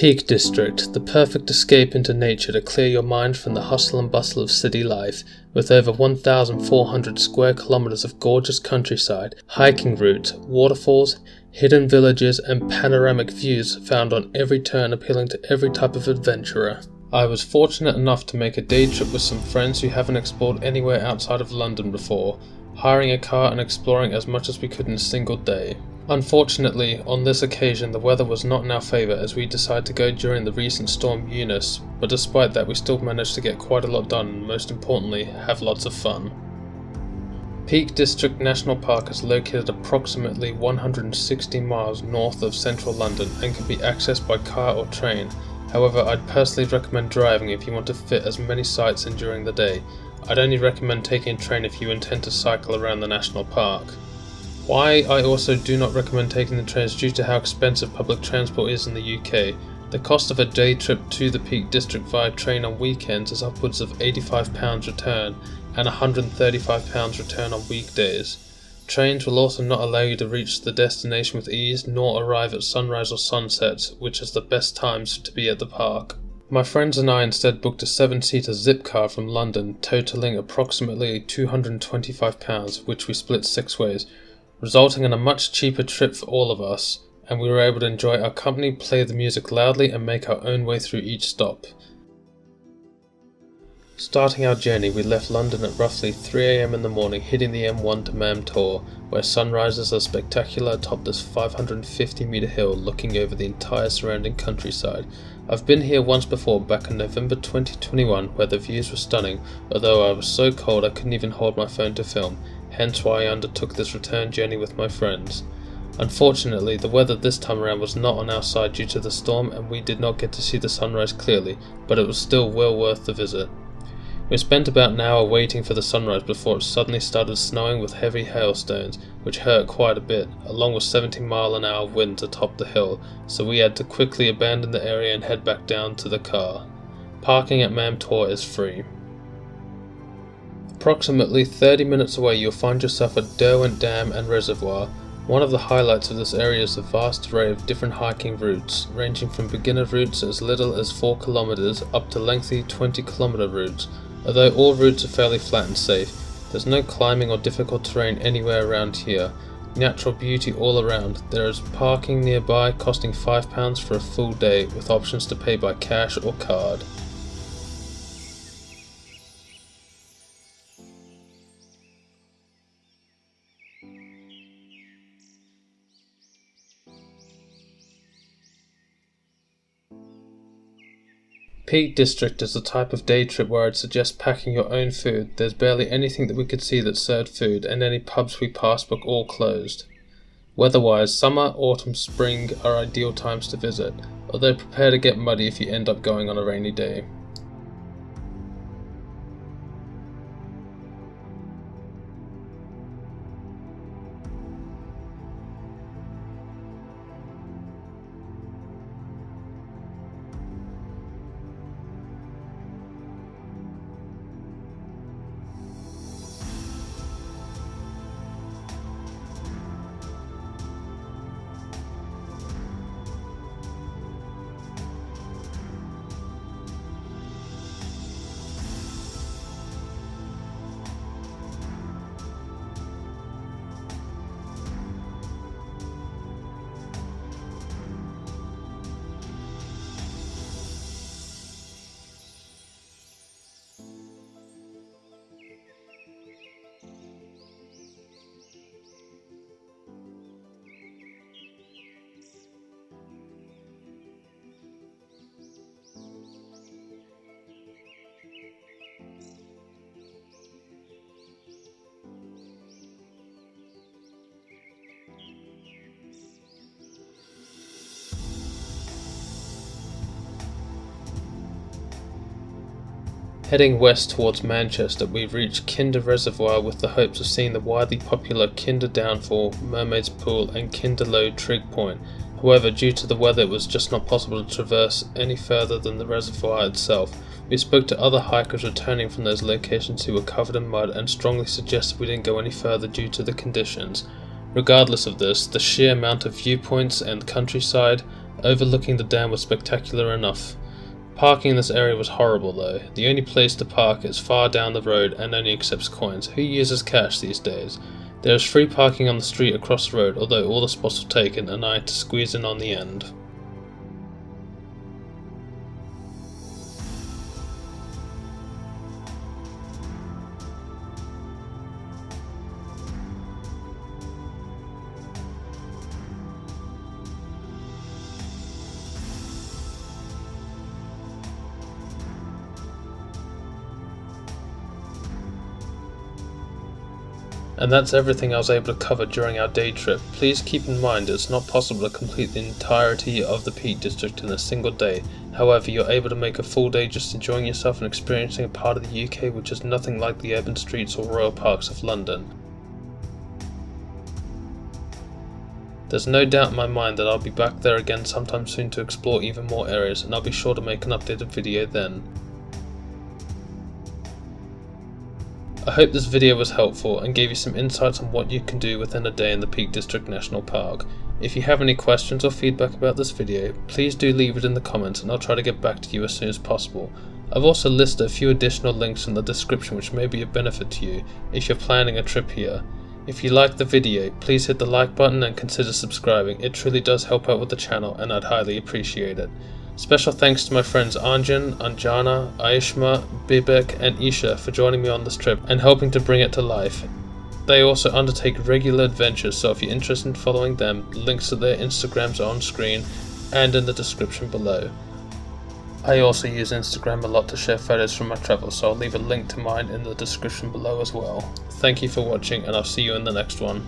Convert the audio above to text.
Peak District, the perfect escape into nature to clear your mind from the hustle and bustle of city life, with over 1,400 square kilometers of gorgeous countryside, hiking routes, waterfalls, hidden villages and panoramic views found on every turn, appealing to every type of adventurer. I was fortunate enough to make a day trip with some friends who haven't explored anywhere outside of London before, hiring a car and exploring as much as we could in a single day. Unfortunately, on this occasion the weather was not in our favour as we decided to go during the recent storm Eunice, but despite that we still managed to get quite a lot done and most importantly, have lots of fun. Peak District National Park is located approximately 160 miles north of central London and can be accessed by car or train. However, I'd personally recommend driving if you want to fit as many sites in during the day. I'd only recommend taking a train if you intend to cycle around the national park. Why I also do not recommend taking the train is due to how expensive public transport is in the UK. The cost of a day trip to the Peak District via train on weekends is upwards of £85 return and £135 return on weekdays. Trains will also not allow you to reach the destination with ease nor arrive at sunrise or sunset, which is the best times to be at the park. My friends and I instead booked a 7-seater zip car from London, totalling approximately £225, which we split 6 ways, resulting in a much cheaper trip for all of us, and we were able to enjoy our company, play the music loudly and make our own way through each stop. Starting our journey, we left London at roughly 3 AM in the morning, hitting the M1 to Mam Tor, where sunrises are spectacular atop this 550 metre hill looking over the entire surrounding countryside. I've been here once before, back in November 2021, where the views were stunning, although I was so cold I couldn't even hold my phone to film, hence why I undertook this return journey with my friends. Unfortunately, the weather this time around was not on our side due to the storm and we did not get to see the sunrise clearly, but it was still well worth the visit. We spent about an hour waiting for the sunrise before it suddenly started snowing with heavy hailstones, which hurt quite a bit, along with 70-mile-an-hour winds atop the hill, so we had to quickly abandon the area and head back down to the car. Parking at Mam Tor is free. Approximately 30 minutes away you'll find yourself at Derwent Dam and reservoir. One of the highlights of this area is the vast array of different hiking routes, ranging from beginner routes as little as 4 kilometers up to lengthy 20-kilometer routes. Although all routes are fairly flat and safe, there's no climbing or difficult terrain anywhere around here. Natural beauty all around. There is parking nearby costing £5 for a full day, with options to pay by cash or card. Peak District is the type of day trip where I'd suggest packing your own food. There's barely anything that we could see that served food, and any pubs we passed were all closed. Weather-wise, summer, autumn, spring are ideal times to visit, although prepare to get muddy if you end up going on a rainy day. Heading west towards Manchester, we reached Kinder Reservoir with the hopes of seeing the widely popular Kinder Downfall, Mermaid's Pool and Kinder Low Trig Point. However, due to the weather it was just not possible to traverse any further than the reservoir itself. We spoke to other hikers returning from those locations who were covered in mud and strongly suggested we didn't go any further due to the conditions. Regardless of this, the sheer amount of viewpoints and countryside, overlooking the dam was spectacular enough. Parking in this area was horrible though. The only place to park is far down the road and only accepts coins. Who uses cash these days? There is free parking on the street across the road, although all the spots were taken and I had to squeeze in on the end. And that's everything I was able to cover during our day trip. Please keep in mind it's not possible to complete the entirety of the Peak District in a single day. However, you're able to make a full day just enjoying yourself and experiencing a part of the UK which is nothing like the urban streets or royal parks of London. There's no doubt in my mind that I'll be back there again sometime soon to explore even more areas, and I'll be sure to make an updated video then. I hope this video was helpful and gave you some insights on what you can do within a day in the Peak District National Park. If you have any questions or feedback about this video, please do leave it in the comments and I'll try to get back to you as soon as possible. I've also listed a few additional links in the description which may be of benefit to you if you're planning a trip here. If you liked the video, please hit the like button and consider subscribing. It truly does help out with the channel and I'd highly appreciate it. Special thanks to my friends Anjan, Anjana, Aishma, Bibek and Isha for joining me on this trip and helping to bring it to life. They also undertake regular adventures, so if you're interested in following them, links to their Instagrams are on screen and in the description below. I also use Instagram a lot to share photos from my travels, so I'll leave a link to mine in the description below as well. Thank you for watching and I'll see you in the next one.